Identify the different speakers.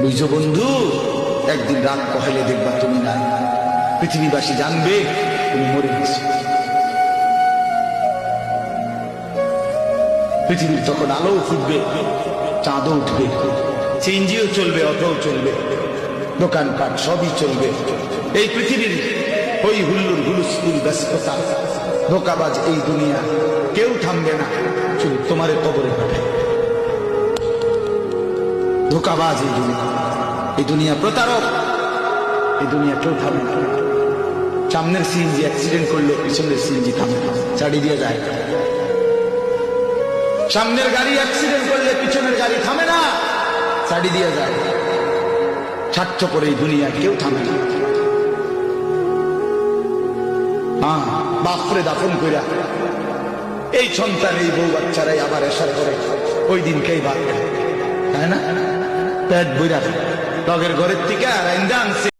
Speaker 1: বুঝছো বন্ধু, একদিন রাত কহেলে দেখবা তুমি নাই, পৃথিবীবাসী জানবে তুমি মরে গেছো। পৃথিবীর তখন আলো ফুটবে, চাঁদও উঠবে, সিএনজিও চলবে, অটোও চলবে, দোকানপাট সবই চলবে। এই পৃথিবীর ওই হুল্লুর হুলুস্থুল ব্যস্ততা, ধোকাবাজ এই দুনিয়া কেউ থামবে না, শুধু তোমারে কবরে পাঠায়। ধোকাবাজ এই দুনিয়া প্রতারক, এই দুনিয়া কেউ থামে না। সামনের সিএনজি অ্যাক্সিডেন্ট করলে পিছনের সিএনজি থামে না, ছাড়ি দিয়ে যায়। সামনের গাড়ি অ্যাক্সিডেন্ট করলে পিছনের গাড়ি থামে না, ছাড়ি দিয়ে যায়। স্বার্থপর এই দুনিয়া কেউ থামে না। বাপরে দাফন কইরা এই সন্তান, এই বউ বাচ্চারাই আবার এসার করে ওই দিনকেই ভাত খায়, তাই না? পেট বইরা লগের ঘরের থেকে আর আনছে।